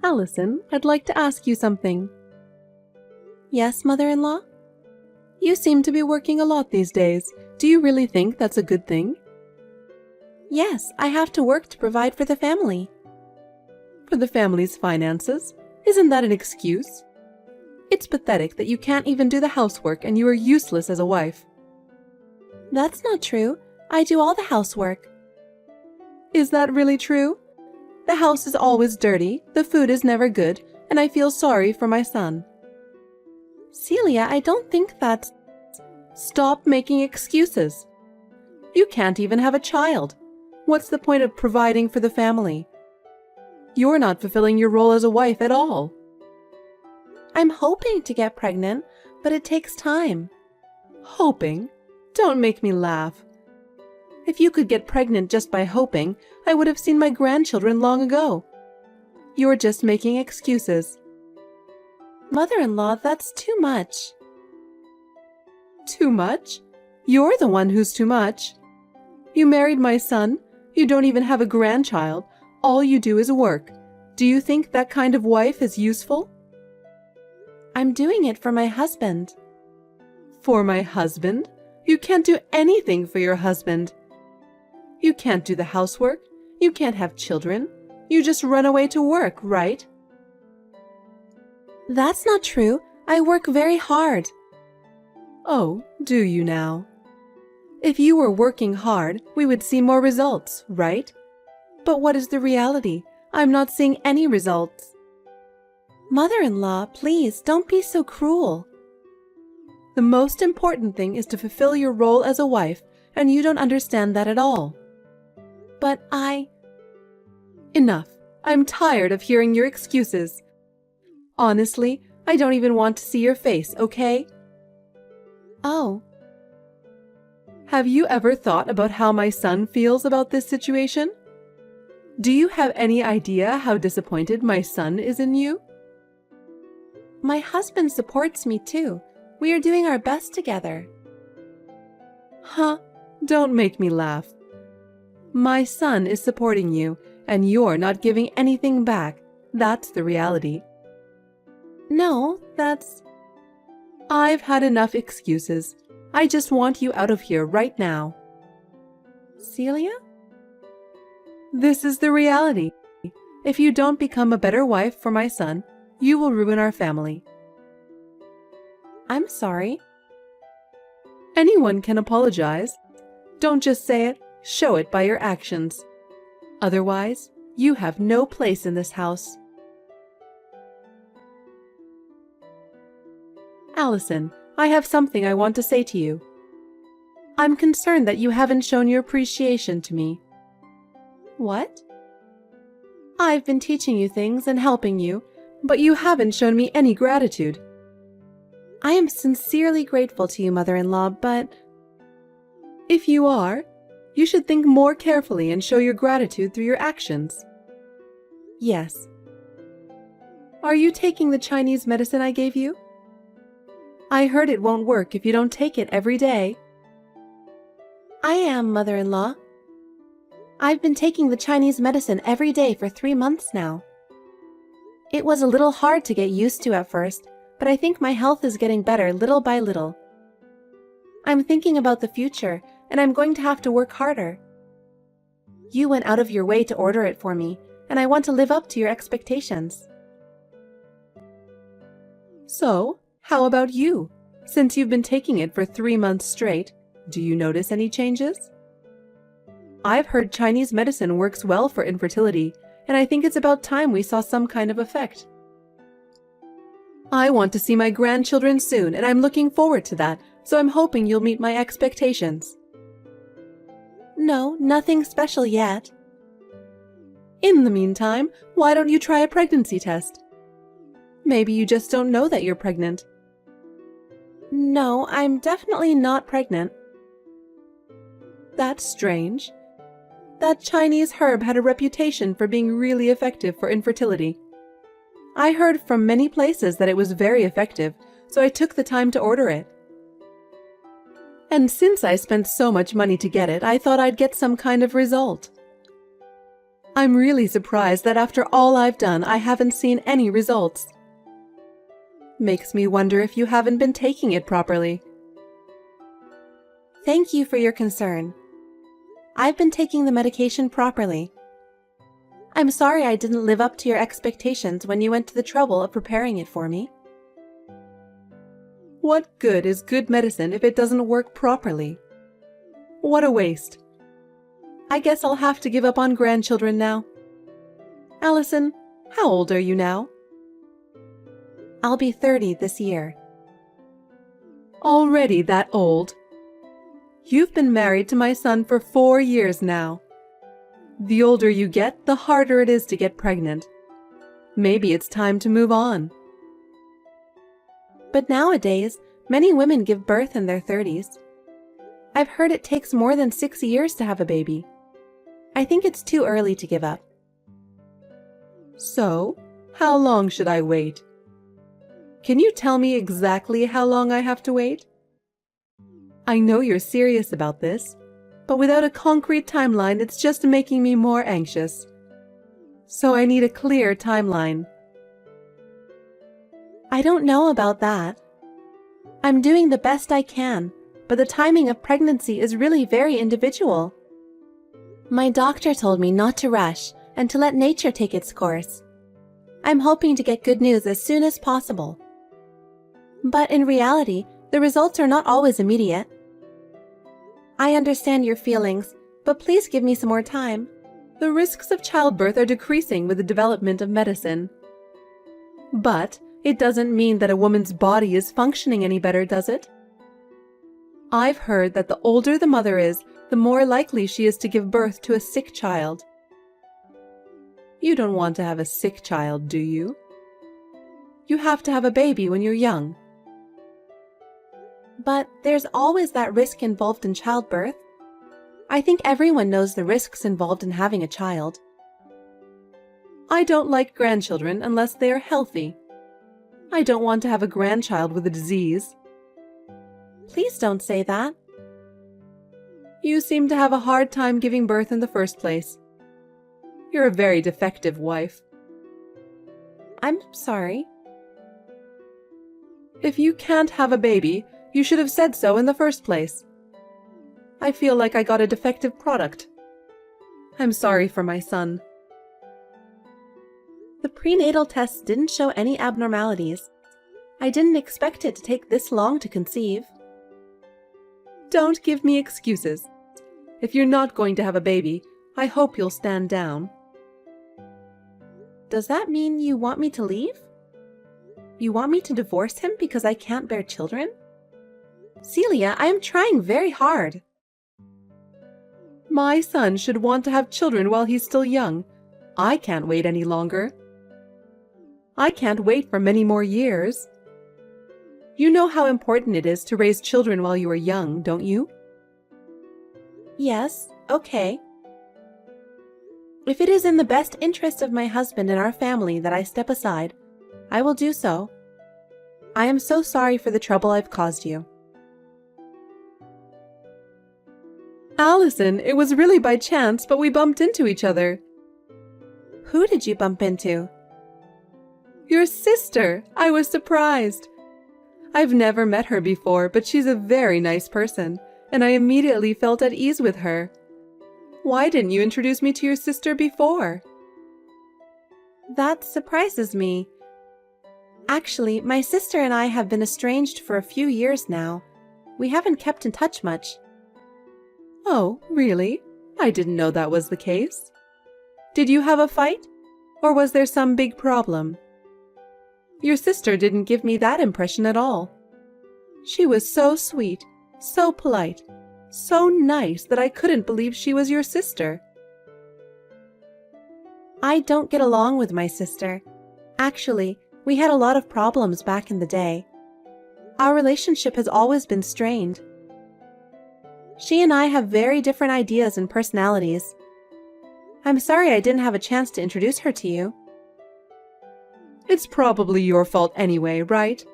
Allison, I'd like to ask you something. Yes, mother-in-law? You seem to be working a lot these days. Do you really think that's a good thing? Yes, I have to work to provide for the family. For the family's finances? Isn't that an excuse? It's pathetic that you can't even do the housework and you are useless as a wife. That's not true. I do all the housework. Is that really true? The house is always dirty, the food is never good, and I feel sorry for my son. Celia, I don't think that's... Stop making excuses. You can't even have a child. What's the point of providing for the family? You're not fulfilling your role as a wife at all. I'm hoping to get pregnant, but it takes time. Hoping? Don't make me laugh. If you could get pregnant just by hoping, I would have seen my grandchildren long ago. You're just making excuses. Mother-in-law, that's too much. Too much? You're the one who's too much. You married my son. You don't even have a grandchild. All you do is work. Do you think that kind of wife is useful? I'm doing it for my husband. For my husband? You can't do anything for your husband. You can't do the housework. You can't have children. You just run away to work, right? That's not true. I work very hard. Oh, do you now? If you were working hard, we would see more results, right? But what is the reality? I'm not seeing any results. Mother-in-law, please, don't be so cruel. The most important thing is to fulfill your role as a wife, and you don't understand that at all. But Enough. I'm tired of hearing your excuses. Honestly, I don't even want to see your face, okay? Oh. Have you ever thought about how my son feels about this situation? Do you have any idea how disappointed my son is in you? My husband supports me too. We are doing our best together. Huh? Don't make me laugh. My son is supporting you, and you're not giving anything back. That's the reality. No, that's... I've had enough excuses. I just want you out of here right now. Celia? This is the reality. If you don't become a better wife for my son, you will ruin our family. I'm sorry. Anyone can apologize. Don't just say it, show it by your actions. Otherwise, you have no place in this house. Allison, I have something I want to say to you. I'm concerned that you haven't shown your appreciation to me. What? I've been teaching you things and helping you, but you haven't shown me any gratitude. I am sincerely grateful to you, mother-in-law, but... If you are, you should think more carefully and show your gratitude through your actions. Yes. Are you taking the Chinese medicine I gave you? I heard it won't work if you don't take it every day. I am, mother-in-law. I've been taking the Chinese medicine every day for 3 months now. It was a little hard to get used to at first, but I think my health is getting better little by little. I'm thinking about the future, and I'm going to have to work harder. You went out of your way to order it for me, and I want to live up to your expectations. So, how about you? Since you've been taking it for 3 months straight, do you notice any changes? I've heard Chinese medicine works well for infertility, and I think it's about time we saw some kind of effect. I want to see my grandchildren soon, and I'm looking forward to that, so I'm hoping you'll meet my expectations. No, nothing special yet. In the meantime, why don't you try a pregnancy test? Maybe you just don't know that you're pregnant. No, I'm definitely not pregnant. That's strange. That Chinese herb had a reputation for being really effective for infertility. I heard from many places that it was very effective, so I took the time to order it. And since I spent so much money to get it, I thought I'd get some kind of result. I'm really surprised that after all I've done, I haven't seen any results. Makes me wonder if you haven't been taking it properly. Thank you for your concern. I've been taking the medication properly. I'm sorry I didn't live up to your expectations when you went to the trouble of preparing it for me. What good is good medicine if it doesn't work properly? What a waste. I guess I'll have to give up on grandchildren now. Allison, how old are you now? I'll be 30 this year. Already that old? You've been married to my son for 4 years now. The older you get, the harder it is to get pregnant. Maybe it's time to move on. But nowadays, many women give birth in their 30s. I've heard it takes more than 6 years to have a baby. I think it's too early to give up. So, how long should I wait? Can you tell me exactly how long I have to wait? I know you're serious about this, but without a concrete timeline, it's just making me more anxious. So I need a clear timeline. I don't know about that. I'm doing the best I can, but the timing of pregnancy is really very individual. My doctor told me not to rush and to let nature take its course. I'm hoping to get good news as soon as possible. But in reality, the results are not always immediate. I understand your feelings, but please give me some more time. The risks of childbirth are decreasing with the development of medicine. But it doesn't mean that a woman's body is functioning any better, does it? I've heard that the older the mother is, the more likely she is to give birth to a sick child. You don't want to have a sick child, do you? You have to have a baby when you're young. But there's always that risk involved in childbirth. I think everyone knows the risks involved in having a child. I don't like grandchildren unless they are healthy. I don't want to have a grandchild with a disease. Please don't say that. You seem to have a hard time giving birth in the first place. You're a very defective wife. I'm sorry. If you can't have a baby, you should have said so in the first place. I feel like I got a defective product. I'm sorry for my son. The prenatal tests didn't show any abnormalities. I didn't expect it to take this long to conceive. Don't give me excuses. If you're not going to have a baby, I hope you'll stand down. Does that mean you want me to leave? You want me to divorce him because I can't bear children? Celia, I am trying very hard. My son should want to have children while he's still young. I can't wait any longer. I can't wait for many more years. You know how important it is to raise children while you are young, don't you? Yes, okay. If it is in the best interest of my husband and our family that I step aside, I will do so. I am so sorry for the trouble I've caused you. Allison, it was really by chance, but we bumped into each other. Who did you bump into? Your sister. I was surprised. I've never met her before, but she's a very nice person, and I immediately felt at ease with her. Why didn't you introduce me to your sister before? That surprises me. Actually, my sister and I have been estranged for a few years now. We haven't kept in touch much. Oh, really? I didn't know that was the case. Did you have a fight? Or was there some big problem? Your sister didn't give me that impression at all. She was so sweet, so polite, so nice that I couldn't believe she was your sister. I don't get along with my sister. Actually, we had a lot of problems back in the day. Our relationship has always been strained. She and I have very different ideas and personalities. I'm sorry I didn't have a chance to introduce her to you. It's probably your fault anyway, right?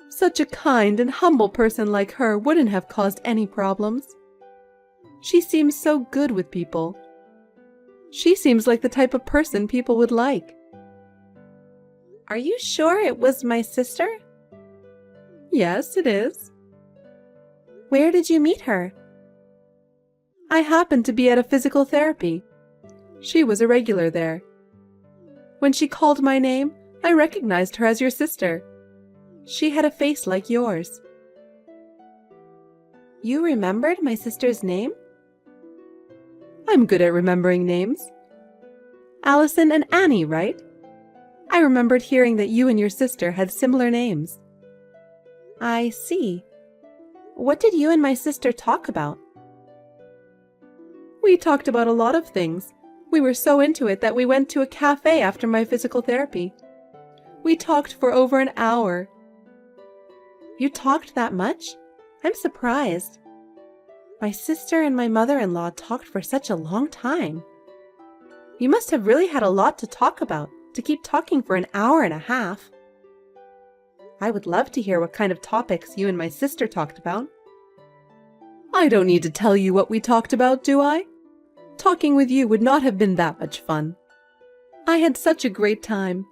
Such a kind and humble person like her wouldn't have caused any problems. She seems so good with people. She seems like the type of person people would like. Are you sure it was my sister? Yes, it is. Where did you meet her? I happened to be at a physical therapy. She was a regular there. When she called my name, I recognized her as your sister. She had a face like yours. You remembered my sister's name? I'm good at remembering names. Allison and Annie, right? I remembered hearing that you and your sister had similar names. I see. What did you and my sister talk about? We talked about a lot of things. We were so into it that we went to a cafe after my physical therapy. We talked for over an hour. You talked that much? I'm surprised. My sister and my mother-in-law talked for such a long time. You must have really had a lot to talk about to keep talking for an hour and a half. I would love to hear what kind of topics you and my sister talked about. I don't need to tell you what we talked about, do I? Talking with you would not have been that much fun. I had such a great time.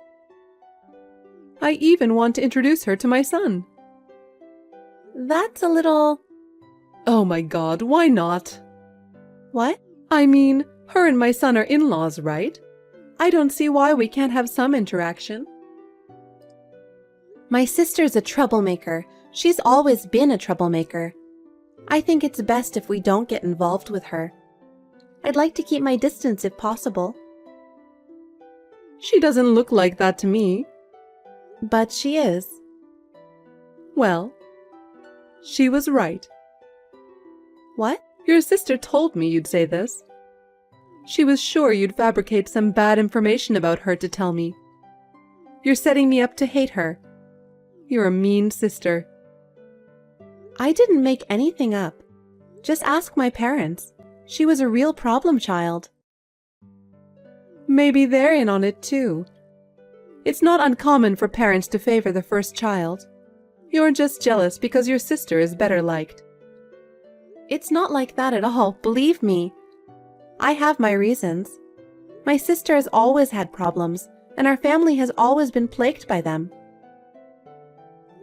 I even want to introduce her to my son. That's a little... Oh my God, why not? What? I mean, her and my son are in-laws, right? I don't see why we can't have some interaction. My sister's a troublemaker. She's always been a troublemaker. I think it's best if we don't get involved with her. I'd like to keep my distance if possible. She doesn't look like that to me. But she is. Well, she was right. What? Your sister told me you'd say this. She was sure you'd fabricate some bad information about her to tell me. You're setting me up to hate her. You're a mean sister. I didn't make anything up. Just ask my parents. She was a real problem child. Maybe they're in on it too. It's not uncommon for parents to favor the first child. You're just jealous because your sister is better liked. It's not like that at all, believe me. I have my reasons. My sister has always had problems, and our family has always been plagued by them.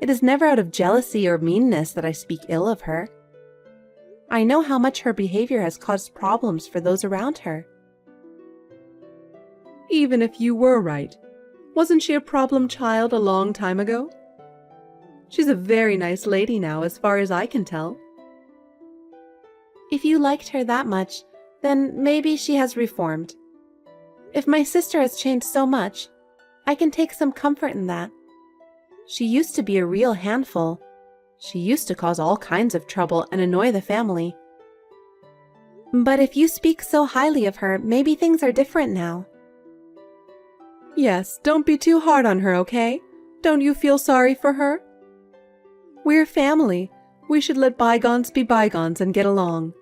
It is never out of jealousy or meanness that I speak ill of her. I know how much her behavior has caused problems for those around her. Even if you were right, wasn't she a problem child a long time ago? She's a very nice lady now, as far as I can tell. If you liked her that much, then maybe she has reformed. If my sister has changed so much, I can take some comfort in that. She used to be a real handful. She used to cause all kinds of trouble and annoy the family. But if you speak so highly of her, maybe things are different now. Yes, don't be too hard on her, okay? Don't you feel sorry for her? We're family. We should let bygones be bygones and get along.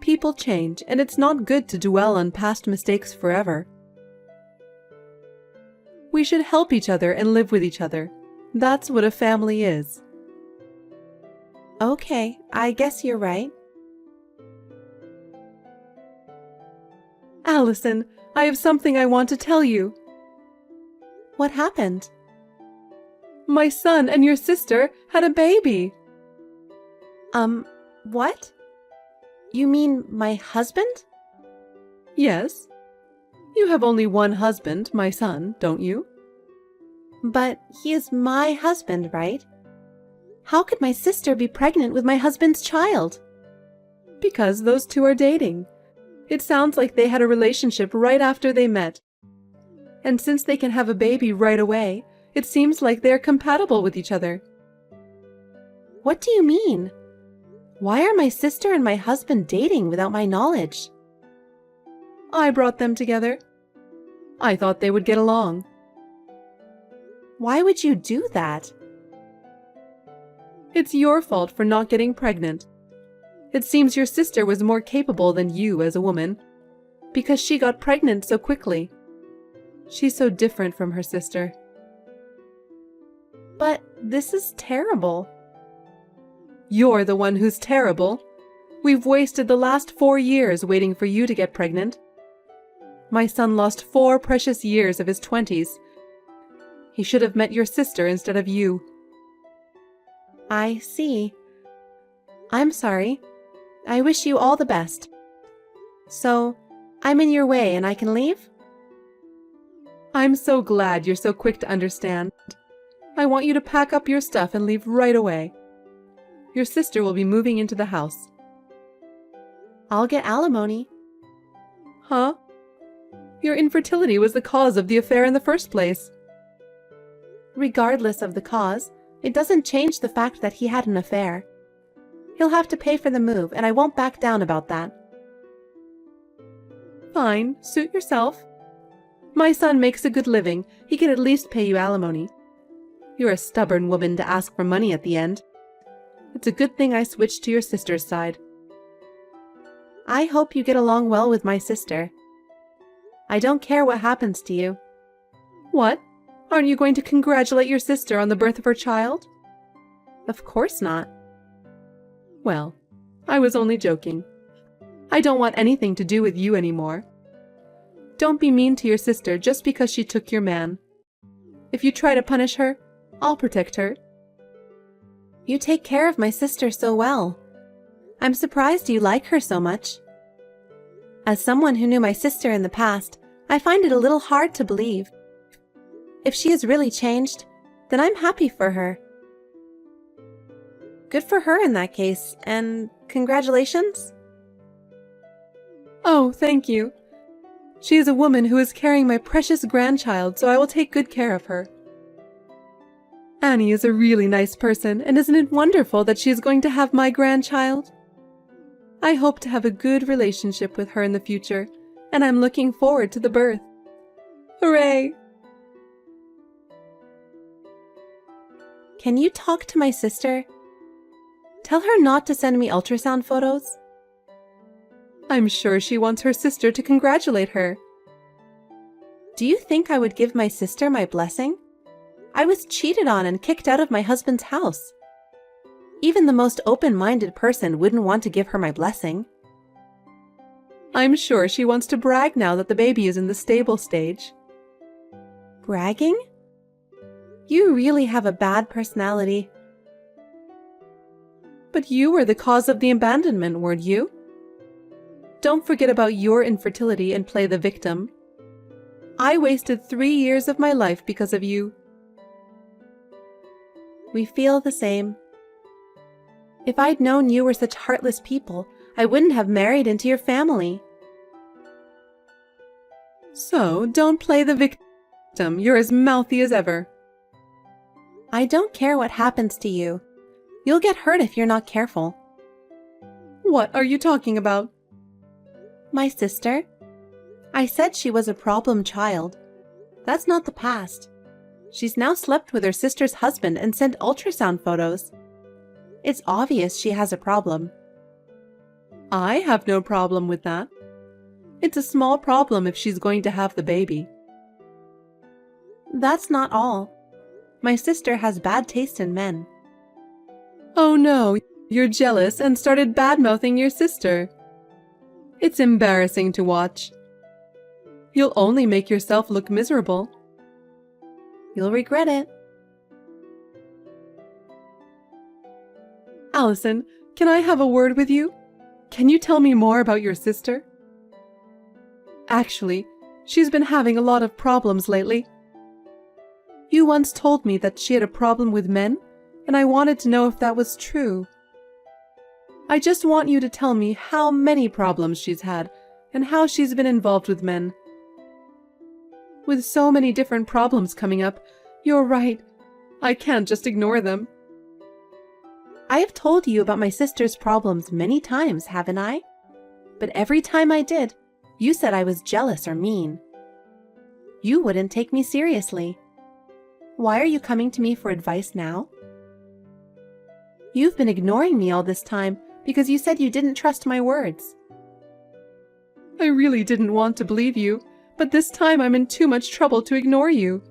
People change, and it's not good to dwell on past mistakes forever. We should help each other and live with each other. That's what a family is. Okay, I guess you're right. Allison, I have something I want to tell you. What happened? My son and your sister had a baby. What? You mean my husband? Yes. You have only one husband, my son, don't you? But he is my husband, right? How could my sister be pregnant with my husband's child? Because those two are dating. It sounds like they had a relationship right after they met. And since they can have a baby right away, it seems like they're compatible with each other. What do you mean? Why are my sister and my husband dating without my knowledge? I brought them together. I thought they would get along. Why would you do that? It's your fault for not getting pregnant. It seems your sister was more capable than you as a woman, because she got pregnant so quickly. She's so different from her sister. But this is terrible. You're the one who's terrible. We've wasted the last 4 years waiting for you to get pregnant. My son lost 4 precious years of his 20s. He should have met your sister instead of you. I see. I'm sorry. I wish you all the best. So, I'm in your way and I can leave? I'm so glad you're so quick to understand. I want you to pack up your stuff and leave right away. Your sister will be moving into the house. I'll get alimony. Huh? Your infertility was the cause of the affair in the first place. Regardless of the cause, it doesn't change the fact that he had an affair. He'll have to pay for the move, and I won't back down about that. Fine, suit yourself. My son makes a good living. He can at least pay you alimony. You're a stubborn woman to ask for money at the end. It's a good thing I switched to your sister's side. I hope you get along well with my sister. I don't care what happens to you. What? Aren't you going to congratulate your sister on the birth of her child? Of course not. Well, I was only joking. I don't want anything to do with you anymore. Don't be mean to your sister just because she took your man. If you try to punish her, I'll protect her. You take care of my sister so well. I'm surprised you like her so much. As someone who knew my sister in the past, I find it a little hard to believe. If she has really changed, then I'm happy for her. Good for her in that case, and congratulations. Oh, thank you. She is a woman who is carrying my precious grandchild, so I will take good care of her. Annie is a really nice person, and isn't it wonderful that she is going to have my grandchild? I hope to have a good relationship with her in the future, and I'm looking forward to the birth. Hooray! Can you talk to my sister? Tell her not to send me ultrasound photos. I'm sure she wants her sister to congratulate her. Do you think I would give my sister my blessing? I was cheated on and kicked out of my husband's house. Even the most open-minded person wouldn't want to give her my blessing. I'm sure she wants to brag now that the baby is in the stable stage. Bragging? You really have a bad personality. But you were the cause of the abandonment, weren't you? Don't forget about your infertility and play the victim. I wasted 3 years of my life because of you. We feel the same. If I'd known you were such heartless people, I wouldn't have married into your family. So, don't play the victim. You're as mouthy as ever. I don't care what happens to you. You'll get hurt if you're not careful. What are you talking about? My sister? I said she was a problem child. That's not the past. She's now slept with her sister's husband and sent ultrasound photos. It's obvious she has a problem. I have no problem with that. It's a small problem if she's going to have the baby. That's not all. My sister has bad taste in men. Oh no, you're jealous and started bad-mouthing your sister. It's embarrassing to watch. You'll only make yourself look miserable. You'll regret it. Allison, can I have a word with you? Can you tell me more about your sister? Actually, she's been having a lot of problems lately. You once told me that she had a problem with men, and I wanted to know if that was true. I just want you to tell me how many problems she's had, and how she's been involved with men. With so many different problems coming up, you're right. I can't just ignore them. I have told you about my sister's problems many times, haven't I? But every time I did, you said I was jealous or mean. You wouldn't take me seriously. Why are you coming to me for advice now? You've been ignoring me all this time because you said you didn't trust my words. I really didn't want to believe you, but this time I'm in too much trouble to ignore you.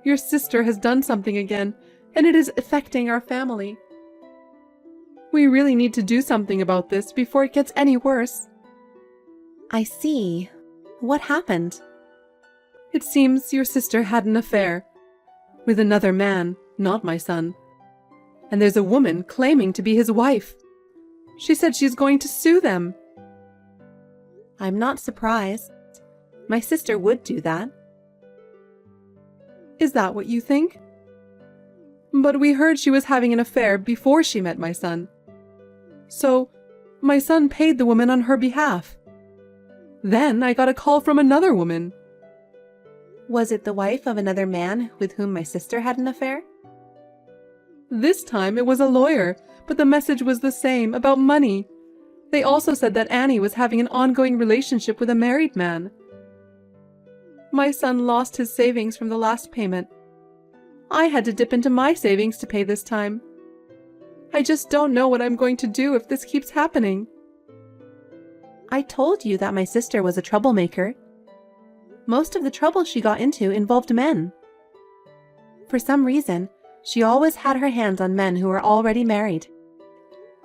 Your sister has done something again, and it is affecting our family. We really need to do something about this before it gets any worse. I see. What happened? It seems your sister had an affair with another man, not my son. And there's a woman claiming to be his wife. She said she's going to sue them. I'm not surprised. My sister would do that. Is that what you think? But we heard she was having an affair before she met my son. So, my son paid the woman on her behalf. Then I got a call from another woman. Was it the wife of another man with whom my sister had an affair? This time it was a lawyer, but the message was the same, about money. They also said that Annie was having an ongoing relationship with a married man. My son lost his savings from the last payment. I had to dip into my savings to pay this time. I just don't know what I'm going to do if this keeps happening. I told you that my sister was a troublemaker. Most of the trouble she got into involved men. For some reason, she always had her hands on men who were already married.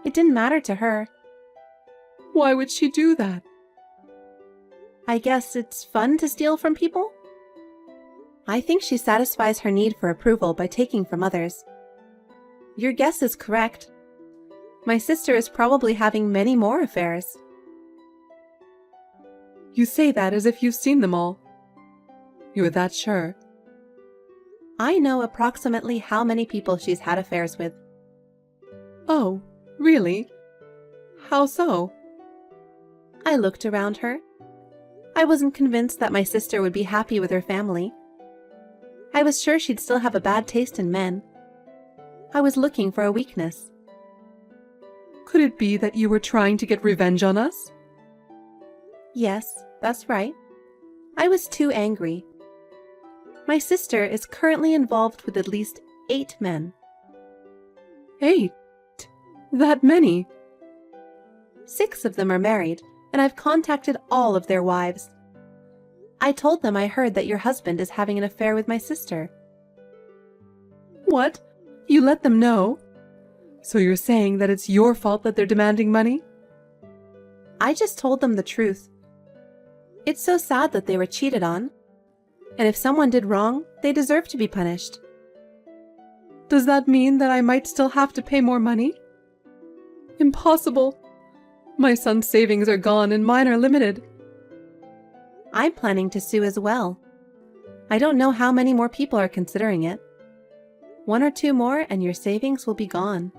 It didn't matter to her. Why would she do that? I guess it's fun to steal from people? I think she satisfies her need for approval by taking from others. Your guess is correct. My sister is probably having many more affairs. You say that as if you've seen them all. You're that sure? I know approximately how many people she's had affairs with. Oh, really? How so? I looked around her. I wasn't convinced that my sister would be happy with her family. I was sure she'd still have a bad taste in men. I was looking for a weakness. Could it be that you were trying to get revenge on us? Yes, that's right. I was too angry. My sister is currently involved with at least 8 men. 8? That many? 6 of them are married, and I've contacted all of their wives. I told them I heard that your husband is having an affair with my sister. What? You let them know? So you're saying that it's your fault that they're demanding money? I just told them the truth. It's so sad that they were cheated on. And if someone did wrong, they deserve to be punished. Does that mean that I might still have to pay more money? Impossible. My son's savings are gone and mine are limited. I'm planning to sue as well. I don't know how many more people are considering it. 1 or 2 more and your savings will be gone.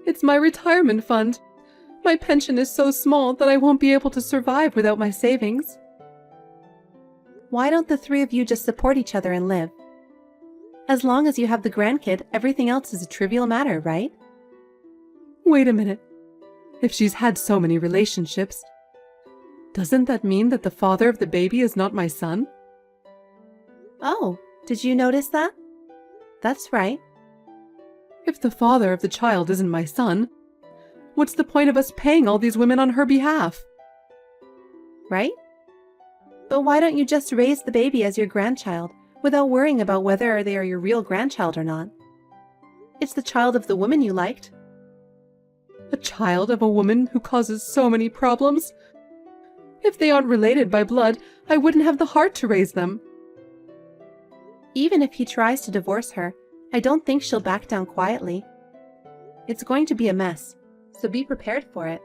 It's my retirement fund. My pension is so small that I won't be able to survive without my savings. Why don't the 3 of you just support each other and live? As long as you have the grandkid, everything else is a trivial matter, right? Wait a minute. If she's had so many relationships, doesn't that mean that the father of the baby is not my son? Oh, did you notice that? That's right. If the father of the child isn't my son, what's the point of us paying all these women on her behalf? Right? But why don't you just raise the baby as your grandchild without worrying about whether they are your real grandchild or not? It's the child of the woman you liked. A child of a woman who causes so many problems? If they aren't related by blood, I wouldn't have the heart to raise them. Even if he tries to divorce her, I don't think she'll back down quietly. It's going to be a mess, so be prepared for it.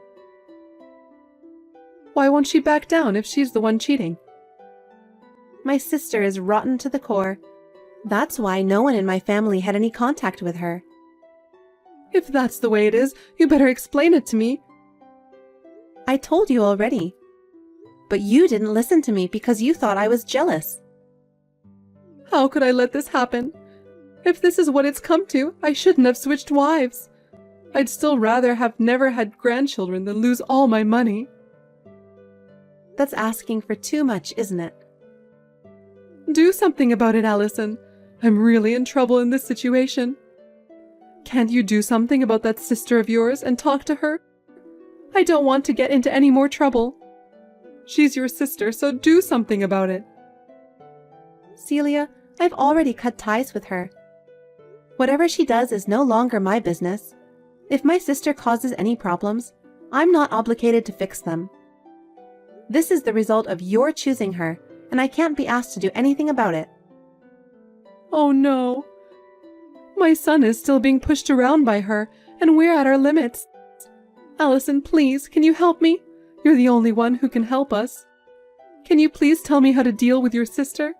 Why won't she back down if she's the one cheating? My sister is rotten to the core. That's why no one in my family had any contact with her. If that's the way it is, you better explain it to me. I told you already. But you didn't listen to me because you thought I was jealous. How could I let this happen? If this is what it's come to, I shouldn't have switched wives. I'd still rather have never had grandchildren than lose all my money. That's asking for too much, isn't it? Do something about it, Allison. I'm really in trouble in this situation. Can't you do something about that sister of yours and talk to her? I don't want to get into any more trouble. She's your sister, so do something about it. Celia, I've already cut ties with her. Whatever she does is no longer my business. If my sister causes any problems, I'm not obligated to fix them. This is the result of your choosing her, and I can't be asked to do anything about it. Oh no. My son is still being pushed around by her, and we're at our limits. Allison, please, can you help me? You're the only one who can help us. Can you please tell me how to deal with your sister?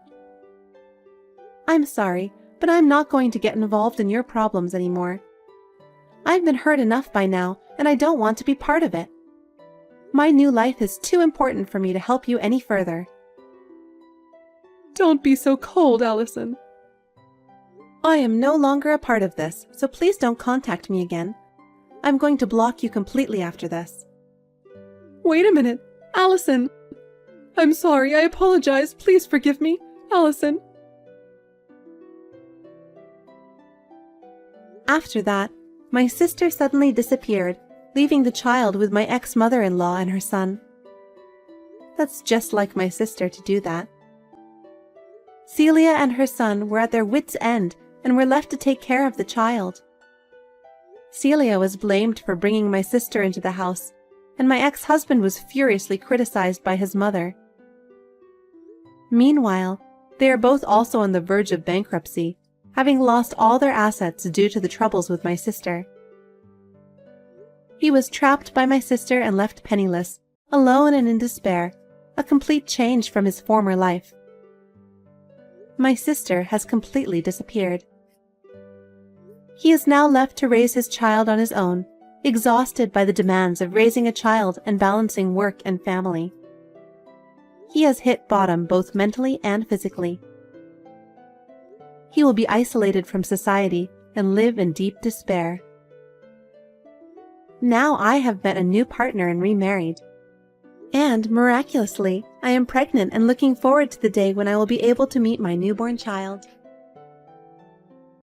I'm sorry, but I'm not going to get involved in your problems anymore. I've been hurt enough by now, and I don't want to be part of it. My new life is too important for me to help you any further. Don't be so cold, Allison. I am no longer a part of this, so please don't contact me again. I'm going to block you completely after this. Wait a minute, Allison. I'm sorry, I apologize. Please forgive me, Allison. After that, my sister suddenly disappeared, leaving the child with my ex-mother-in-law and her son. That's just like my sister to do that. Celia and her son were at their wits' end and were left to take care of the child. Celia was blamed for bringing my sister into the house, and my ex-husband was furiously criticized by his mother. Meanwhile, they are both also on the verge of bankruptcy, having lost all their assets due to the troubles with my sister. He was trapped by my sister and left penniless, alone and in despair, a complete change from his former life. My sister has completely disappeared. He is now left to raise his child on his own, exhausted by the demands of raising a child and balancing work and family. He has hit bottom both mentally and physically. He will be isolated from society and live in deep despair. Now I have met a new partner and remarried. And, miraculously, I am pregnant and looking forward to the day when I will be able to meet my newborn child.